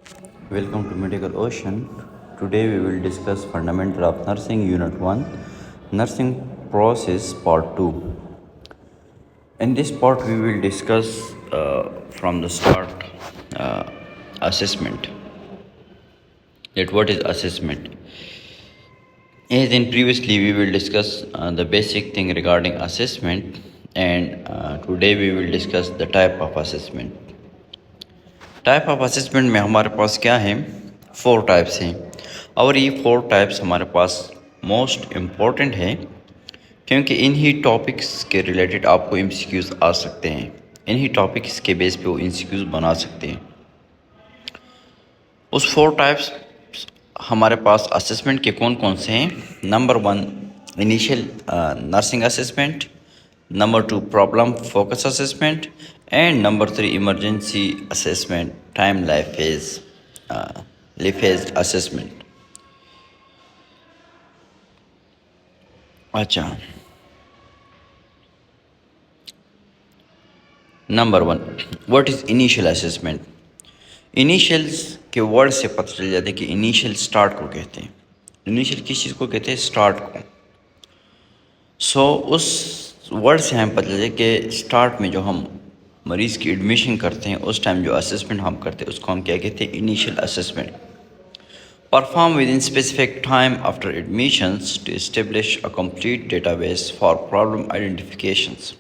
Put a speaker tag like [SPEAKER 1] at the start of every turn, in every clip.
[SPEAKER 1] Welcome to Medical Ocean. Today we will discuss Fundamental of Nursing Unit 1, Nursing Process Part 2. In this part we will discuss from the start uh, assessment. That what is assessment? As in previously we will discuss the basic thing regarding assessment, and today we will discuss the type of assessment. Type of assessment में हमारे पास क्या है, 4 types हैं। और ये 4 types हमारे पास most important है, क्योंकि इन्हीं टॉपिक्स के रिलेटेड आपको एमसीक्यूज़ आ सकते हैं। इन्हीं टॉपिक्स के बेस पे वो एमसीक्यूज़ बना सकते हैं। उस 4 टाइप्स हमारे पास असेसमेंट के कौन कौन से हैं? Number 1 initial nursing assessment, number 2 problem focus assessment, and number 3 emergency assessment, time life phase assessment. अच्छा, number 1 what is initial assessment. Initials के वर्ड से पता चल जाता है कि इनिशियल स्टार्ट को कहते हैं। इनिशियल किस चीज़ को कहते हैं? स्टार्ट को। उस वर्ड से हमें पता चले कि स्टार्ट में जो हम मरीज़ की एडमिशन करते हैं, उस टाइम जो असेसमेंट हम करते हैं उसको हम क्या कहते हैं? Initial assessment. Perform within specific time after admissions to establish a complete database for problem identifications.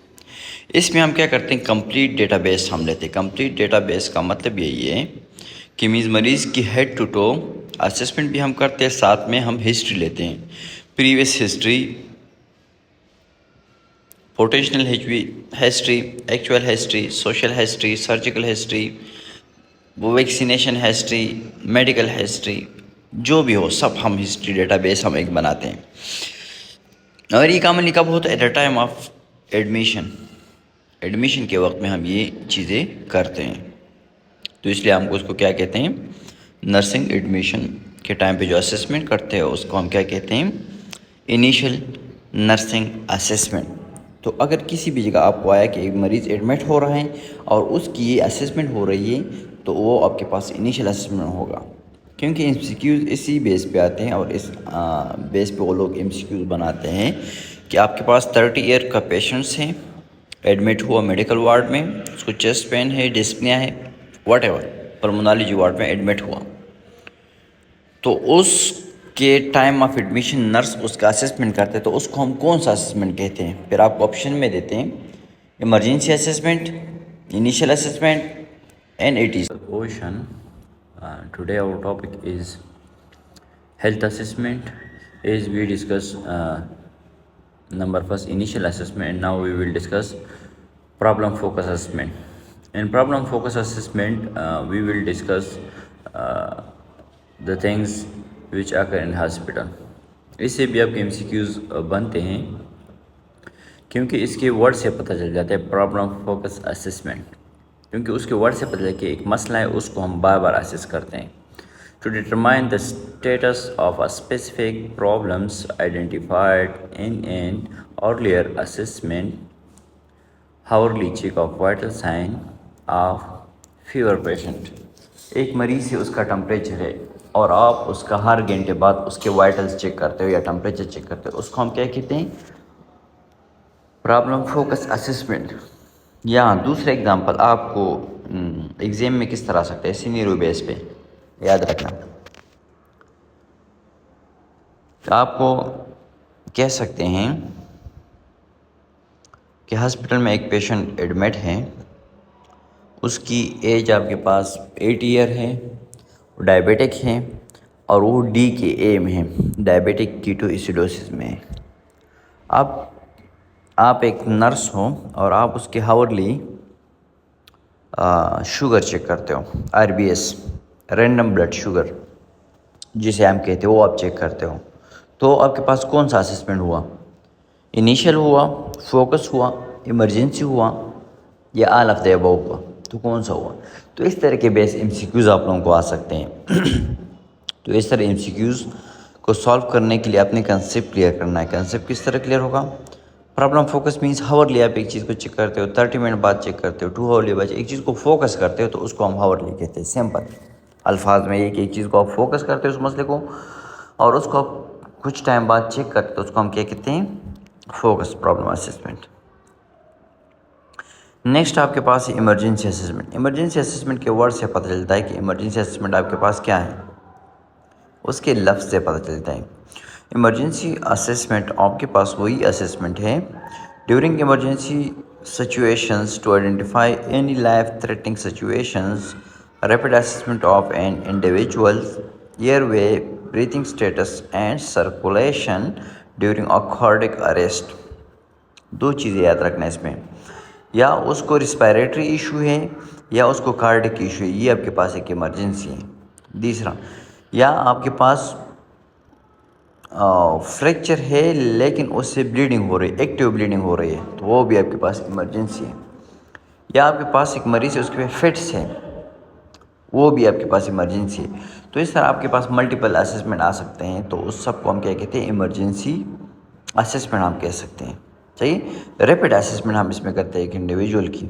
[SPEAKER 1] इसमें हम क्या करते हैं? कंप्लीट डेटाबेस हम लेते हैं। कंप्लीट डेटाबेस का मतलब यही है कि मीन्स मरीज़ की हेड टू टो असेसमेंट भी हम करते हैं, साथ में हम हिस्ट्री लेते हैं, previous history, potential history, actual history, social history, surgical history, vaccination history, medical history, जो भी हो सब हम हिस्ट्री डेटाबेस हम एक बनाते हैं। और ये कॉमनली कब होता है? At the time of admission के वक्त में हम ये चीज़ें करते हैं। तो इसलिए हमको उसको क्या कहते हैं? नर्सिंग एडमिशन के टाइम पे जो असेसमेंट करते हैं उसको हम क्या कहते हैं? Initial nursing assessment. तो अगर किसी भी जगह आपको आया कि एक मरीज़ एडमिट हो रहा है और उसकी ये असेसमेंट हो रही है, तो वो आपके पास इनिशियल असेसमेंट होगा, क्योंकि एमसीक्यूज़ इसी बेस पे आते हैं। और इस बेस पे वो लोग एमसीक्यूज़ बनाते हैं कि आपके पास 30 ईयर का पेशेंट्स हैं, एडमिट हुआ मेडिकल वार्ड में, उसको चेस्ट पेन है, डिस्पनिया है, वट एवर, पल्मोनोलॉजी वार्ड में एडमिट हुआ, तो उसके टाइम ऑफ एडमिशन नर्स उसका असेसमेंट करते हैं। तो उसको हम कौन सा असेसमेंट कहते हैं? फिर आपको ऑप्शन में देते हैं emergency assessment, initial assessment, and it is question. Today our topic is health assessment. As we discuss number first initial assessment, and now we will discuss problem focus assessment. In problem focus assessment we will discuss uh, the things which occur in hospital. इससे भी आपके MCQs बनते हैं, क्योंकि इसके word से पता चल जाता है प्रॉब्लम फोकस असेसमेंट, क्योंकि उसके वर्ड से पता चलता है कि एक मसला है, उसको हम बार बार असेस करते हैं। To determine the status of a specific problems identified in an earlier assessment, hourly check of vital sign of fever patient। एक मरीज़ है, उसका टेम्परेचर है और आप उसका हर घंटे बाद उसके वाइटल्स चेक करते हो या टेम्परेचर चेक करते हो, उसको हम क्या कहते हैं? Problem focus assessment. या दूसरा एग्जांपल आपको एग्ज़ाम में किस तरह आ सकता है? सीनियर बेस पे याद रखना। तो आपको कह सकते हैं कि हॉस्पिटल में एक पेशेंट एडमिट है, उसकी एज आपके पास 80 ईयर है, वो डायबिटिक है और वो डी के ए में है, डायबिटिक कीटोएसिडोसिस में है। आप एक नर्स हो और आप उसके हावरली शुगर चेक करते हो, RBS, रैंडम ब्लड शुगर जिसे हम कहते हो, वो आप चेक करते हो। तो आपके पास कौन सा असेसमेंट हुआ? इनिशियल हुआ, फोकस हुआ, इमरजेंसी हुआ, या ऑल ऑफ द अबव हुआ? तो कौन सा हुआ? तो इस तरह के बेस MCQs आप लोगों को आ सकते हैं। तो इस तरह MCQs को सॉल्व करने के लिए अपने कंसेप्ट क्लियर करना है। कंसेप्ट किस तरह क्लियर होगा? प्रॉब्लम फोकस मीन्स हावरली आप एक चीज़ को चेक करते हो, 30 मिनट बाद चेक करते हो, 2 हावरली बाद एक चीज़ को फोकस करते हो, तो उसको हम हावरली कहते हैं। सिंपल। अल्फाज में एक एक चीज़ को आप फोकस करते हो उस मसले को, और उसको आप कुछ टाइम बाद चेक करते हो, उसको हम क्या कहते हैं, फोकस प्रॉब्लम असेसमेंट। नेक्स्ट आपके पास है इमरजेंसी असेसमेंट। इमरजेंसी असेसमेंट के वर्ड से पता चलता है कि इमरजेंसी असेसमेंट आपके पास क्या है, उसके लफ्ज़ से पता चलता है। इमरजेंसी असेसमेंट आपके पास वही असेसमेंट है during emergency situations to identify any life threatening situations, rapid assessment of an individuals airway, breathing status and circulation during a cardiac arrest. दो चीज़ें याद रखना इसमें, या उसको रिस्पायरेटरी इशू है या उसको कार्डियक इशू है, ये आपके पास एक इमरजेंसी है। दूसरा, या आपके पास फ्रैक्चर है लेकिन उससे ब्लीडिंग हो रही है, एक्टिव ब्लीडिंग हो रही है, तो वो भी आपके पास इमरजेंसी है। या आपके पास एक मरीज़ है उसके पे फिट्स है, वो भी आपके पास इमरजेंसी है। तो इस तरह आपके पास मल्टीपल असेसमेंट आ सकते हैं, तो उस सब को हम क्या कहते हैं, इमरजेंसी असेसमेंट हम कह सकते हैं। सही। रैपिड असेसमेंट हम इसमें करते हैं एक इंडिविजुअल की,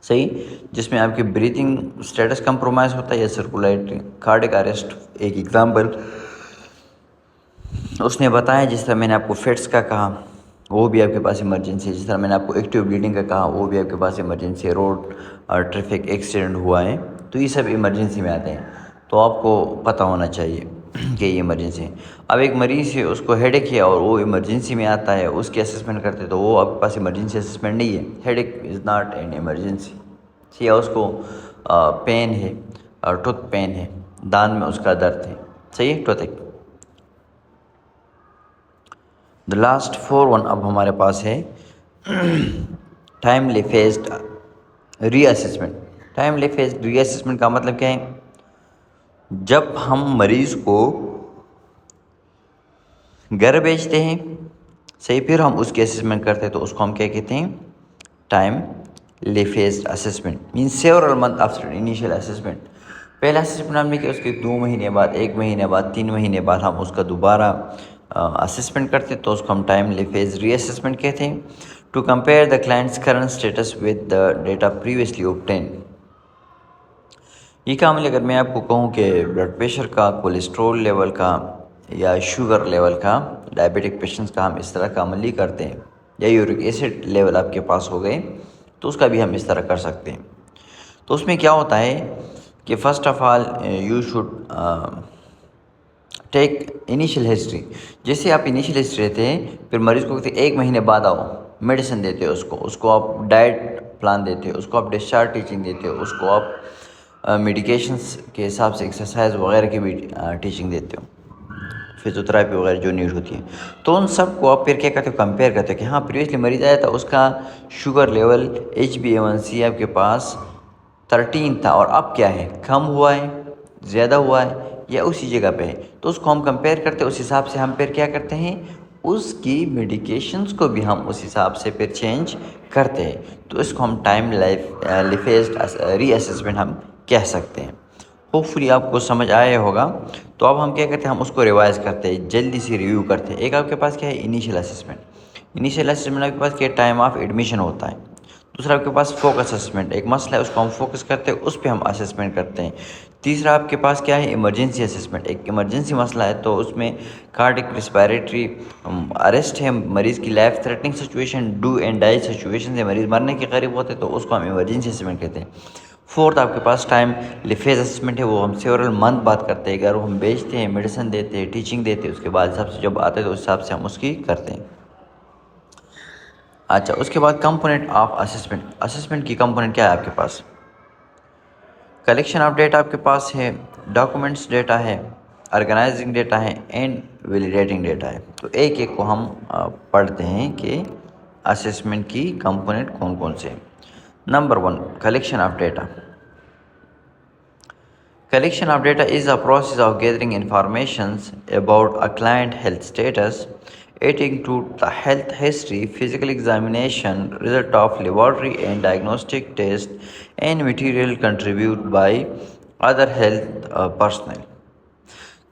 [SPEAKER 1] सही, जिसमें आपकी ब्रीथिंग स्टेटस कंप्रोमाइज़ होता है या सर्कुलेटरी, कार्डियक अरेस्ट। एक एग्जांपल उसने बताया, जिस तरह मैंने आपको फिट्स का कहा वो भी आपके पास इमरजेंसी है, जिस तरह मैंने आपको एक्टिव ब्लीडिंग का कहा वो भी आपके पास इमरजेंसी है, रोड और ट्रैफिक एक्सीडेंट हुआ है, तो ये सब इमरजेंसी में आते हैं, तो आपको पता होना चाहिए कि ये इमरजेंसी है। अब एक मरीज़ है उसको हेडेक है और वो इमरजेंसी में आता है, उसकी असेसमेंट करते तो वो आपके पास इमरजेंसी असेसमेंट नहीं है, headache is not an emergency. या उसको पेन है और टूथ पेन है, दांत में उसका दर्द है, सही है, टूथ। द लास्ट 4 वन अब हमारे पास है timely faced reassessment. Timely faced reassessment का मतलब क्या है, जब हम मरीज़ को घर भेजते हैं, सही, फिर हम उसकी असेसमेंट करते हैं, तो उसको हम क्या कहते हैं, timely faced assessment. Means several month after initial assessment. पहला असेसमेंट हमने किया, उसके 2 महीने बाद, 1 महीने बाद, 3 महीने बाद हम उसका दोबारा असेसमेंट करते, तो उसको हम टाइमली फेज रीअसेसमेंट कहते हैं। To compare the clients current status with the data previously obtain. ये काम अगर मैं आपको कहूँ कि ब्लड प्रेशर का, कोलेस्ट्रॉल लेवल का या शुगर लेवल का, डायबिटिक पेशेंट्स का हम इस तरह का अमली करते हैं, या यूरिक एसिड लेवल आपके पास हो गए तो उसका भी हम इस तरह कर सकते हैं। तो उसमें क्या होता है कि first of all you should take initial history. जैसे आप इनिशियल हिस्ट्री लेते हैं, फिर मरीज़ को कहते हैं 1 महीने बाद आओ, मेडिसिन देते हो उसको आप डाइट प्लान देते हो, उसको आप डिस्चार्ज टीचिंग देते हो, उसको आप मेडिकेशंस के हिसाब से एक्सरसाइज वगैरह की भी टीचिंग देते हो, फिजियोथेरेपी वगैरह जो नीड होती है। तो उन सब को आप फिर क्या करते हो, कंपेयर करते हो कि हाँ प्रीवियसली मरीज़ आया था, उसका शुगर लेवल HbA1c आपके पास 13 था और अब क्या है, कम हुआ है, ज़्यादा हुआ है या उसी जगह पे है, तो उसको हम कंपेयर करते हैं। उस हिसाब से हम फिर क्या करते हैं, उसकी मेडिकेशंस को भी हम उस हिसाब से फिर चेंज करते हैं। तो इसको हम टाइम फेस्ड रीअसेसमेंट हम कह सकते हैं। होपफुली आपको समझ आया होगा। तो अब हम क्या करते हैं, हम उसको रिवाइज करते हैं, जल्दी से रिव्यू करते हैं। एक आपके पास क्या है, इनिशियल असेसमेंट। इनिशियल असेसमेंट आपके पास क्या, टाइम ऑफ एडमिशन होता है। दूसरा आपके पास फोकस असेसमेंट, एक मसला है उसको हम फोकस करते हैं, उस पर हम असेसमेंट करते हैं। तीसरा आपके पास क्या है, इमरजेंसी असेसमेंट, एक इमरजेंसी मसला है तो उसमें कार्डिक रिस्पायरेटरी अरेस्ट है, मरीज़ की life threatening situation, do and die situation है, मरीज़ मरने के करीब होते हैं, तो उसको हम इमरजेंसी असेसमेंट कहते हैं। फोर्थ आपके पास टाइम लिफेज असेसमेंट है, वो हम सेवरल मंथ बात करते हैं, अगर वो हम बेचते हैं, मेडिसिन देते हैं, टीचिंग देते हैं, उसके बाद हिसाब से जब आते हैं तो उस हिसाब से हम उसकी करते हैं। अच्छा, उसके बाद कंपोनेंट ऑफ असेसमेंट। असेसमेंट की कंपोनेंट क्या है आपके पास, कलेक्शन ऑफ डेटा आपके पास है, डॉक्यूमेंट्स डेटा है, ऑर्गेनाइजिंग डेटा है एंड वैलिडेटिंग डेटा है। तो एक एक को हम पढ़ते हैं कि असेसमेंट की कंपोनेंट कौन कौन से। Number 1, collection of data. Collection of data is a process of gathering informations about a client health status. It includes the health history, physical examination, result of laboratory and diagnostic test, and material contributed by other health personnel.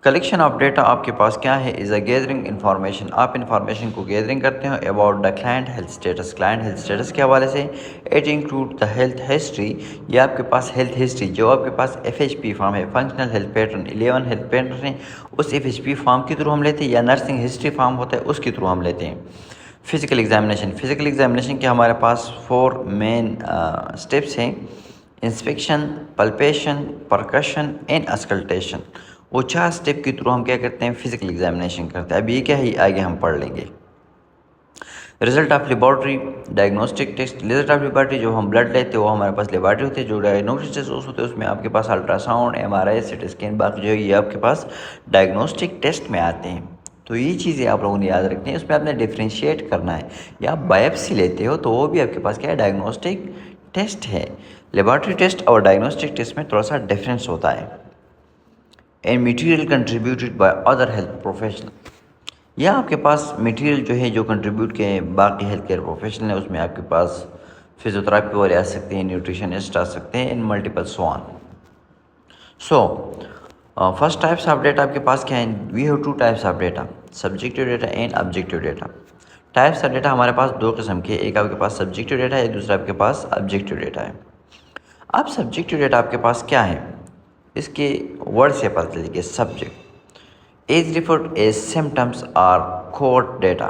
[SPEAKER 1] Collection of data आपके पास क्या है, is a gathering information, आप information को gathering करते हो about the client health status, client health status के हवाले से। It include the health history, ये आपके पास हेल्थ हिस्ट्री जो आपके पास FHP फॉर्म है, functional health pattern 11 health pattern है, उस FHP फॉर्म के थ्रू हम लेते हैं, या नर्सिंग हिस्ट्री फॉर्म होता है उसके थ्रू हम लेते हैं। फिज़िकल एग्जामिनेशन, फिज़िकल एग्जामिनेशन के हमारे पास 4 मेन स्टेप्स हैं, inspection, palpation, percussion and auscultation. वो 4 स्टेप के थ्रू हम क्या करते हैं, फिजिकल एग्जामिनेशन करते हैं। अब ये क्या है, आगे हम पढ़ लेंगे। Result of laboratory diagnostic test, result of laboratory जो हम ब्लड लेते हैं वो हमारे पास लेबॉर्ट्री होती है। जो डायग्नोस्टिक टेस्ट होते हैं उसमें आपके पास अल्ट्रासाउंड, MRI, CT स्कैन, बाकी जो है ये आपके पास डायग्नोस्टिक टेस्ट में आते हैं। तो ये चीज़ें आप लोगों ने याद रखनी है, उसमें आपने डिफ्रेंशिएट करना है। या आप बायोप्सी लेते हो तो वो भी आपके पास क्या है, डायग्नोस्टिक टेस्ट है। लेबॉर्ट्री टेस्ट और डायग्नोस्टिक टेस्ट में थोड़ा सा डिफरेंस होता है। And material contributed by other health professional, या आपके पास मटेरियल जो है जो कंट्रीब्यूट किए हैं बाकी हेल्थ केयर प्रोफेशनल है, उसमें आपके पास फिजियोथेरापी वाले आ सकते हैं, न्यूट्रिशनिस्ट आ सकते हैं, in multiple so on. So first types of data आपके पास क्या है, we have 2 types of data, subjective data and objective data. Types of data हमारे पास 2 किस्म के, एक आपके पास सब्जेक्टिव डेटा है, दूसरा आपके पास ऑब्जेक्टिव डेटा है। अब सब्जेक्टिव डेटा आपके पास क्या है, इसके वर्ड से पता चलेगा। Subject is referred as symptoms or cohort data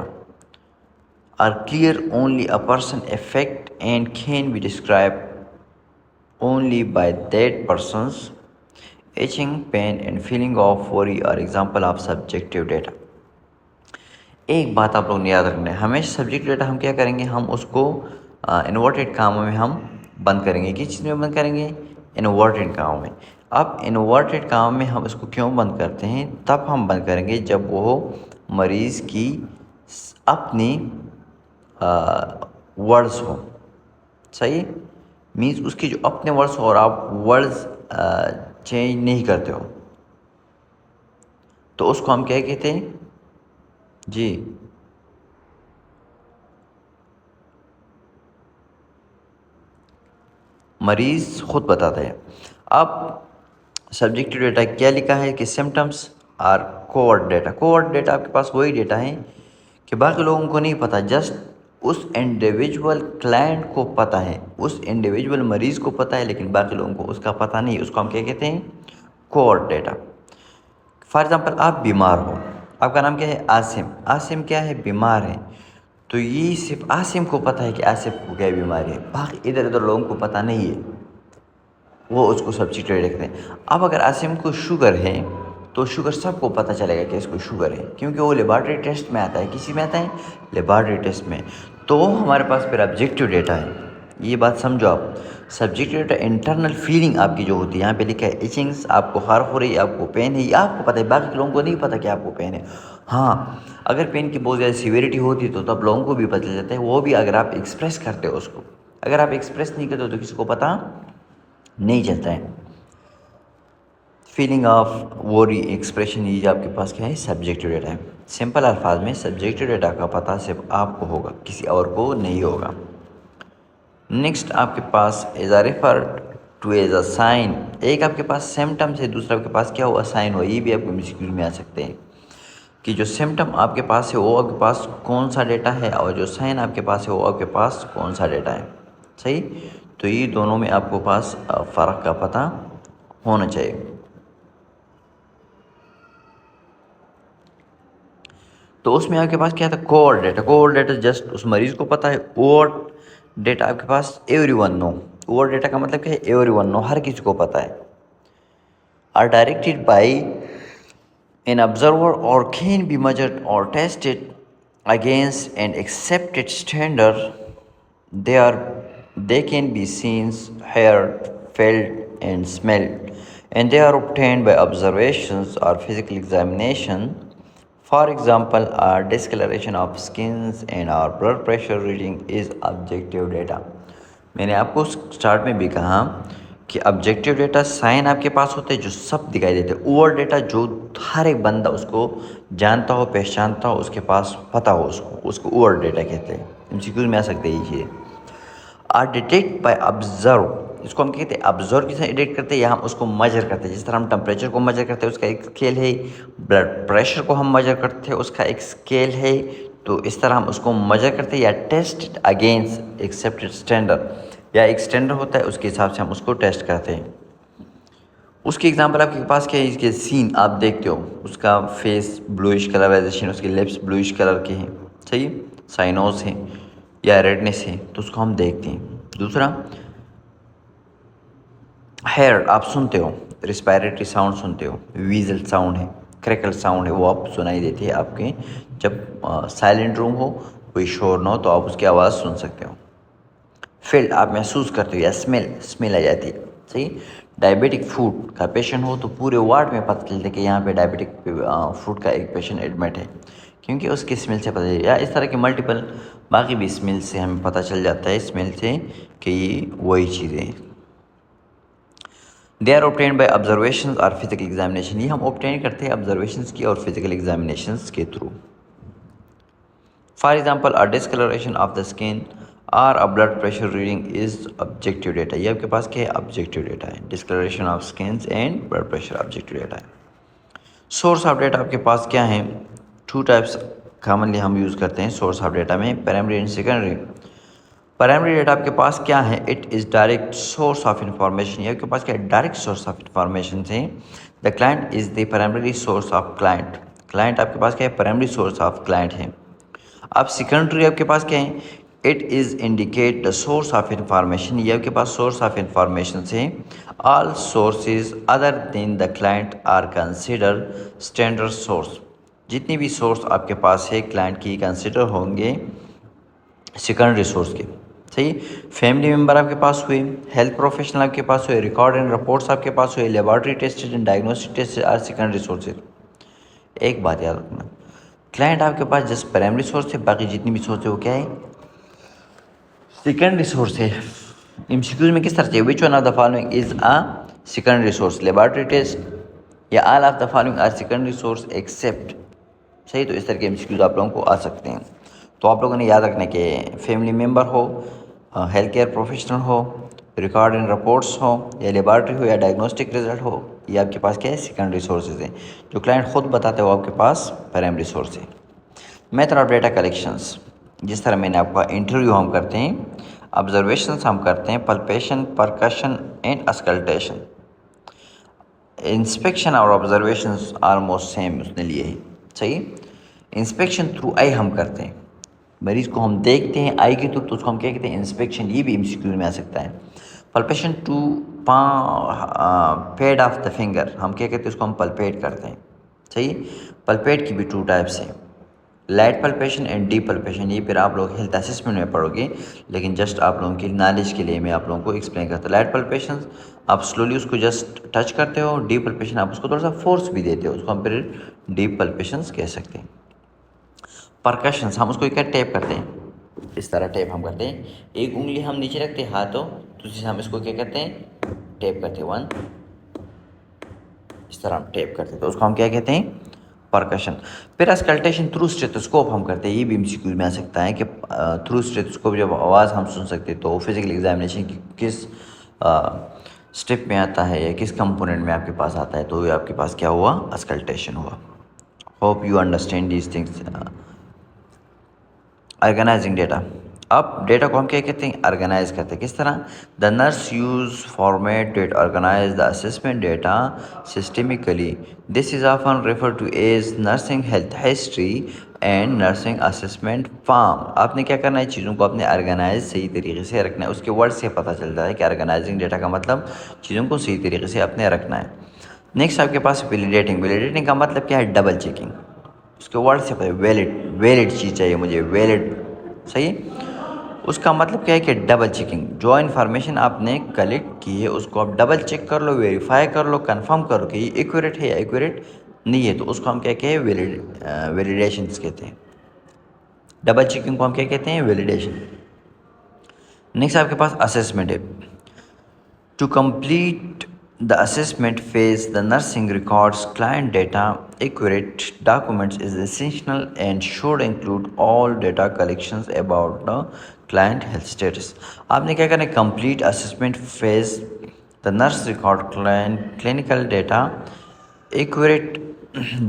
[SPEAKER 1] are clear only a person affect and can be described only by that person's itching, pain and feeling of worry are example of subjective data। एक बात आप लोग ने याद रखना है, हमेशा subjective data हम क्या करेंगे, हम उसको इन्वर्टेड कामों में हम बंद करेंगे। किस चीज़ में बंद करेंगे, इन्वर्टेड कामों में। अब इन्वर्टेड काम में हम इसको क्यों बंद करते हैं, तब हम बंद करेंगे जब वो मरीज़ की अपनी वर्ड्स हो, सही मीन्स उसके जो अपने वर्ड्स हो और आप वर्ड्स चेंज नहीं करते हो, तो उसको हम क्या कहते हैं जी, मरीज़ खुद बताता है। अब सब्जेक्टिव डेटा क्या लिखा है कि symptoms are covert data. Covert data आपके पास वही डेटा है कि बाकी लोगों को नहीं पता, जस्ट उस इंडिविजुअल क्लाइंट को पता है, उस इंडिविजुअल मरीज़ को पता है, लेकिन बाकी लोगों को उसका पता नहीं। उसको हम क्या कहते हैं, कोवर्ट डेटा। फॉर एग्ज़ाम्पल आप बीमार हो, आपका नाम क्या है, आसिम। आसिम क्या है, बीमार है, तो ये सिर्फ आसिम को पता है कि आसिम को क्या बीमारी है, बाकी इधर उधर लोगों को पता नहीं है, वो उसको सब्सिट्यूट रखते हैं। अब अगर आसिम को शुगर है तो शुगर सबको पता चलेगा कि इसको शुगर है, क्योंकि वो लेबॉर्ट्री टेस्ट में आता है। किसी में आता है, लेबॉर्ट्री टेस्ट में। तो हमारे पास फिर ऑब्जेक्टिव डेटा है, ये बात समझो आप। सब्जेक्टिव डेटा इंटरनल फीलिंग आपकी जो होती है, यहाँ पे लिखा है इचिंग्स, आपको खारफ हो रही है, आपको पेन है, ये आपको पता है, बाकी लोगों को नहीं पता कि आपको पेन है। हाँ, अगर पेन की बहुत ज़्यादा सीवियरिटी होती है तो तब लोगों को भी पता चल जाता है, वो भी अगर आप एक्सप्रेस करते हो उसको। अगर आप एक्सप्रेस नहीं करते हो तो किसी को पता नहीं चलता है। फीलिंग ऑफ वरी एक्सप्रेशन, ये आपके पास क्या है, सब्जेक्टिव डेटा है। सिंपल अल्फाज में सब्जेक्टिव डेटा का पता सिर्फ आपको होगा, किसी और को नहीं होगा। नेक्स्ट आपके पास as a refer to as a sign, एक आपके पास सिम्टम्स है, दूसरा आपके पास क्या हुआ, साइन हुआ। ये भी आपको MCQ में आ सकते हैं कि जो सिम्टम आपके पास है वो आपके पास कौन सा डेटा है, और जो साइन आपके पास है वो आपके पास कौन सा डेटा है, सही। तो ये दोनों में आपको पास फ़र्क का पता होना चाहिए। तो उसमें आपके पास क्या था, core data. Core data just उस मरीज़ को पता है। ओवर डेटा आपके pass everyone no. Over data का मतलब क्या है, एवरीवन नो, हर किसी को पता है। Are directed by an observer or can be measured or tested against an accepted standard. They are they can be seen, heard, felt, and smelled, and they are obtained by observations or physical examination. For example, our discoloration of skins and our blood pressure reading is objective data. मैंने आपको start में भी कहा कि objective data sign आपके पास होते हैं जो सब दिखाई देते हैं। ओवर डेटा जो हर एक बंदा उसको जानता हो, पहचानता हो, उसके पास पता हो, उसको ओवर डेटा कहते हैं। MCQ में आ सकते हैं ये चीज़ें। आर डिटेक्ट बाय ऑब्जर्व, इसको हम कहते हैं ऑब्जर्व के साथ एडिट करते हैं या हम उसको मेजर करते हैं। जिस तरह हम टेम्परेचर को मेजर करते हैं उसका एक स्केल है, ब्लड प्रेशर को हम मेजर करते हैं उसका एक स्केल है, तो इस तरह हम उसको मेजर करते हैं या टेस्ट अगेंस्ट एक्सेप्टेड स्टैंडर्ड, या एक स्टैंडर्ड होता है उसके हिसाब से हम उसको टेस्ट करते हैं। उसकी एग्जांपल आपके पास क्या है, इसके सीन आप देखते हो, उसका फेस ब्लूइश कलराइजेशन, उसके लिप्स ब्लूइश कलर के हैं, सही है, साइनोस है या रेडनेस है, तो उसको हम देखते हैं। दूसरा हेयर आप सुनते हो, रिस्पायरेटरी साउंड सुनते हो, वीजल साउंड है, क्रैकल साउंड है, वो आप सुनाई देती है आपके जब साइलेंट रूम हो, कोई शोर ना हो तो आप उसकी आवाज़ सुन सकते हो। फील आप महसूस करते हो या स्मेल आ जाती है, सही। डायबिटिक फूड का पेशेंट हो तो पूरे वार्ड में पता चलता है कि यहाँ पे डायबिटिक फूड का एक पेशेंट एडमिट है, क्योंकि उसकी स्मेल से पता चल, या इस तरह की मल्टीपल बाकी भी स्मेल से हमें पता चल जाता है, स्मेल से कि ये वही चीज़ें। They are obtain by observation और फिजिकल एग्जामिनेशन, ये हम ऑब्टेन करते हैं ऑब्जर्वेशन की और फिजिकल एग्जामिनेशन के through. For example a discolouration of the skin और a blood pressure reading is objective data, ये आपके पास क्या है, ऑब्जेक्टिव डेटा है। Discolouration of skin and blood pressure objective data है। सोर्स ऑफ डेटा आपके पास क्या है, टू टाइप्स कॉमनली हम यूज़ करते हैं सोर्स ऑफ डेटा में, primary and secondary. Primary data आपके पास क्या है, it is direct source of information, ये आपके पास क्या है, डायरेक्ट सोर्स ऑफ इंफॉर्मेशन से। The client is the primary source of client, client आपके पास क्या है, प्राइमरी सोर्स ऑफ क्लाइंट है। अब सेकेंडरी आपके पास क्या है, it is indicate the source of information, ये आपके पास सोर्स ऑफ इंफॉर्मेशन से। All sources other than the client are consider standard source, जितनी भी सोर्स आपके पास है क्लाइंट की कंसिडर होंगे सेकेंडरी सोर्स के, सही। फैमिली मेम्बर आपके पास हुए, हेल्थ प्रोफेशनल आपके पास हुए, रिकॉर्ड एंड रिपोर्ट्स आपके पास हुए, laboratory test and diagnostic test are secondary sources. एक बात याद रखना, क्लाइंट आपके पास जस्ट प्राइमरी सोर्स है, बाकी जितनी भी सोर्स है वो क्या है, सेकेंडरी सोर्स है। एमसीक्यूज में किस तरह से, which one of the following is a secondary source, laboratory test या all of the following are secondary source except, सही। तो इस तरह के एमसीक्यूज आप लोगों को आ सकते हैं। तो आप लोगों ने याद रखना कि फैमिली मेम्बर हो, हेल्थ केयर प्रोफेशनल हो, रिकॉर्ड एंड रिपोर्ट्स हो, या लेबॉरेटरी हो, या डायग्नोस्टिक रिजल्ट हो, ये आपके पास क्या है, सेकेंडरी सोर्सेज हैं। जो क्लाइंट खुद बताते हो आपके पास प्राइमरी सोर्स है। मेथड ऑफ डेटा कलेक्शंस, जिस तरह मैंने आपका इंटरव्यू हम करते हैं, ऑब्जर्वेशंस हम करते हैं, palpation, percussion and auscultation. Inspection और ऑब्जर्वेशंस ऑलमोस्ट सेम उसने लिए है, सही। इंस्पेक्शन थ्रू आई हम करते हैं, मरीज़ को हम देखते हैं आई के थ्रू, तो उसको हम क्या कहते हैं, इंस्पेक्शन, ये भी एमसीक्यू में आ सकता है। Palpation to pad of the finger, हम क्या कहते हैं, उसको हम पल्पेट करते हैं, सही। पल्पेट की भी टू टाइप्स हैं, light palpation and deep palpation, ये फिर आप लोग हेल्थ असेसमेंट में पढ़ोगे, लेकिन जस्ट आप लोगों की नॉलेज के लिए मैं आप लोगों को एक्सप्लेन करता हूँ। लाइट पल्पेशन आप स्लोली उसको जस्ट टच करते हो, डीप पल्पेशन आप उसको थोड़ा सा फोर्स भी देते हो, उसको हम फिर डीप पल्पेशन कह सकते हैं। परकशंस हम उसको क्या टैप करते हैं, इस तरह टैप हम करते हैं, एक उंगली हम नीचे रखते हैं हाथों, दूसरी से हम इसको क्या करते हैं, टैप करते हैं, वन, इस तरह हम टैप करते हैं, तो उसको हम क्या कहते हैं, परकशन। फिर अस्कल्टेशन थ्रू स्टेथोस्कोप हम करते हैं, ये भी एमसीक्यू में आ सकता है कि थ्रू स्टेथोस्कोप जब आवाज़ हम सुन सकते हैं, तो फिजिकल एग्जामिनेशन की किस स्टेप में आता है या किस कंपोनेंट में आपके पास आता है, तो ये आपके पास क्या हुआ, अस्कल्टेशन हुआ। Hope you understand these things. Organizing data, अब डेटा को हम क्या कहते हैं, ऑर्गेनाइज करते हैं, किस तरह, the nurse use format date organize the assessment data systemically, this is often refer to as nursing health history and nursing assessment form. आपने क्या करना है, चीज़ों को अपने ऑर्गेनाइज सही तरीके से रखना है, उसके वर्ड से पता चलता है कि ऑर्गेनाइजिंग डेटा का मतलब चीज़ों को सही तरीके से अपने रखना है। नेक्स्ट आपके पास वैलिडेटिंग, वैलिडेटिंग का मतलब क्या है, डबल चेकिंग, उसके वर्ड से पता है, वैलिड, वैलिड चीज़ चाहिए मुझे, वैलिड, सही। उसका मतलब क्या है कि डबल चेकिंग, जो इन्फॉर्मेशन आपने कलेक्ट की है उसको आप डबल चेक कर लो, वेरीफाई कर लो, कंफर्म करो कि ये एक्यूरेट है या एक्यूरेट नहीं है, तो उसको हम क्या कहते हैं, वैलिडेशन कहते हैं। डबल चेकिंग को हम क्या कहते हैं, वैलिडेशन। नेक्स्ट आपके पास असेसमेंट है, to complete The assessment phase, the nursing records client data, accurate documents is essential and should include all data collections about the client health status. आपने क्या करना है, complete assessment phase, the nurse record client clinical data, accurate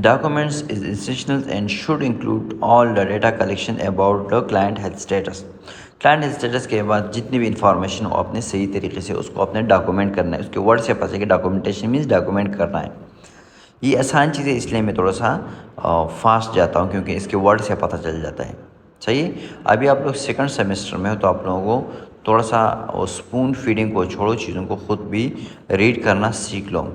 [SPEAKER 1] documents is essential and should include all the data collection about the client health status. Client health status के बाद जितनी भी information हो अपने सही तरीके से उसको अपने डॉक्यूमेंट करना है, उसके वर्ड से पता है कि डॉक्यूमेंटेशन मीन्स डॉक्यूमेंट करना है। ये आसान चीज़ें इसलिए मैं थोड़ा सा फास्ट जाता हूँ क्योंकि इसके वर्ड से पता चल जाता है। सही। अभी आप लोग सेकंड सेमेस्टर में हो तो आप लोगों को थोड़ा सा स्पून फीडिंग को छोड़ो, चीज़ों को ख़ुद भी रीड करना सीख लो।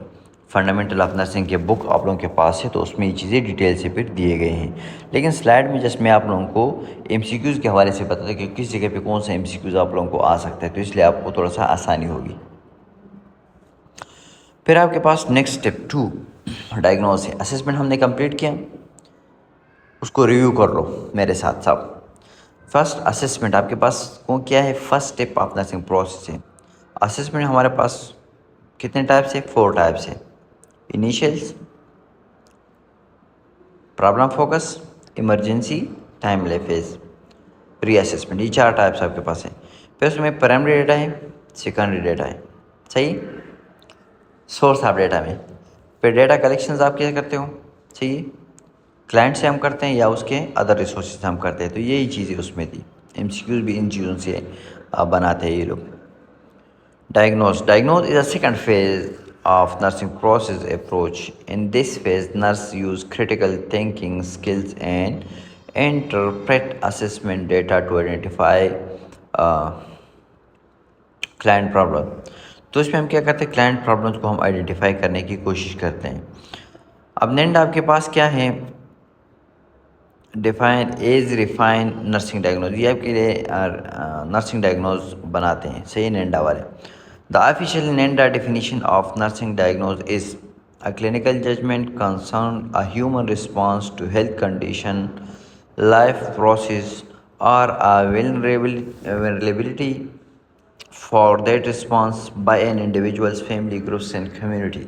[SPEAKER 1] फंडामेंटल ऑफ नर्सिंग के बुक आप लोगों के पास है तो उसमें ये चीज़ें डिटेल से फिर दिए गए हैं, लेकिन स्लाइड में जस्ट मैं आप लोगों को एमसीक्यूज़ के हवाले से बताता कि किस जगह पे कौन सा एमसीक्यूज़ आप लोगों को आ सकता है, तो इसलिए आपको थोड़ा सा आसानी होगी। फिर आपके पास नेक्स्ट स्टेप 2 डायग्नोस है। असेसमेंट हमने कंप्लीट किया, उसको रिव्यू कर लो मेरे साथ सब। फर्स्ट असेसमेंट आपके पास को क्या है, first step of nursing process है। असेसमेंट हमारे पास कितने टाइप्स है, 4 टाइप्स है। Initials, problem focus, emergency, timely phase, pre assessment, ये 4 टाइप्स आपके पास है। फिर उसमें प्राइमरी डेटा है, सेकेंडरी डेटा है, सही, सोर्स ऑफ डेटा में। फिर डेटा कलेक्शंस आप क्या करते हो, सही, क्लाइंट से हम करते हैं या उसके अदर रिसोर्सेज से हम करते हैं, तो यही चीज़ें उसमें थी। एमसीक्यूज भी इन चीज़ों से बनाते हैं ये लोग। Diagnose is a second phase of nursing process approach. In this phase, nurse use critical thinking skills and interpret assessment data to identify client problem. तो इसमें हम क्या करते हैं, क्लाइंट प्रॉब्लम्स को हम आइडेंटिफाई करने की कोशिश करते हैं। अब नेंड आपके पास क्या है, define as refine nursing diagnose, ये आपके लिए नर्सिंग डायग्नोज बनाते हैं, सही, नेंडा वाले। The official NANDA definition of nursing diagnose is a clinical judgment concern a human response to health condition, life process और a vulnerability for that response by an individuals, family, groups and community.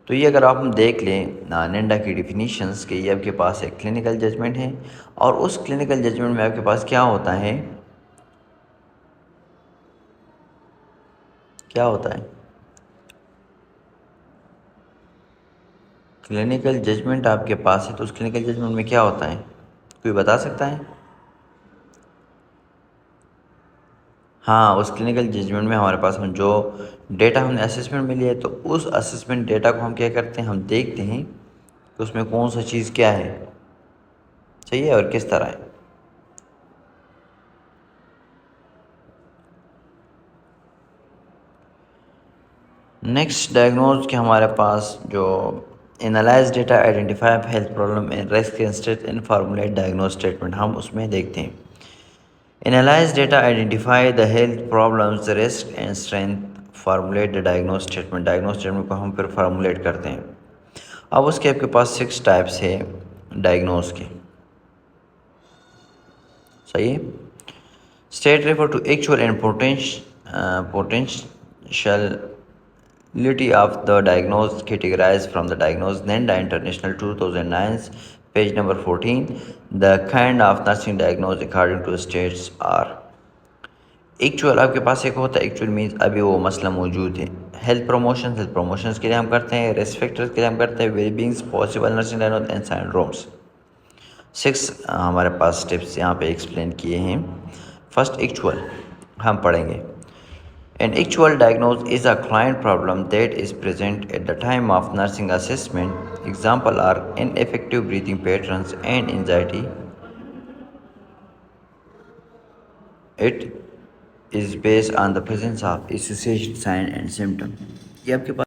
[SPEAKER 1] तो ये अगर आप हम देख लें नेंडा की definitions के, ये आपके पास एक क्लिनिकल जजमेंट है और उस क्लिनिकल जजमेंट में आपके पास क्या होता है, क्या होता है क्लिनिकल जजमेंट आपके पास है, तो उस क्लिनिकल जजमेंट में क्या होता है, कोई बता सकता है? हाँ, उस क्लिनिकल जजमेंट में हमारे पास हम जो डेटा हमने असेसमेंट में लिया है, तो उस असेसमेंट डेटा को हम क्या करते हैं, हम देखते हैं कि उसमें कौन सा चीज़ क्या है, सही है, और किस तरह है। नेक्स्ट डायग्नोज के हमारे पास जो analyse data, identify health problem and risk instead in formulate diagnose statement, हम उसमें देखते हैं। Analyse data, identify the health problems, risk and strength, formulate the diagnose statement, diagnose statement को हम फिर फार्मूलेट करते हैं। अब उसके आपके पास 6 टाइप्स है डायग्नोज के, सही है। State refer to actual and potentiality of the diagnosed, categorized from the diagnosed, NENDA International 2009, page number 14. The kind of nursing diagnosed according to states are actual, आपके पास एक होता है एक्चुअल मीन्स अभी वो मसला मौजूद है। हेल्थ प्रमोशंस के लिए हम करते हैं, रिस्क फैक्टर्स के लिए हम करते हैं, wellbeings, possible nursing diagnose and syndromes. 6 हमारे पास स्टेप्स यहाँ पे एक्सप्लेन किए हैं। फर्स्ट एक्चुअल हम पढ़ेंगे। An actual diagnosis is a client problem that is present at the time of nursing assessment. Example are ineffective breathing patterns and anxiety. It is based on the presence of associated sign and symptom. ये आपके पास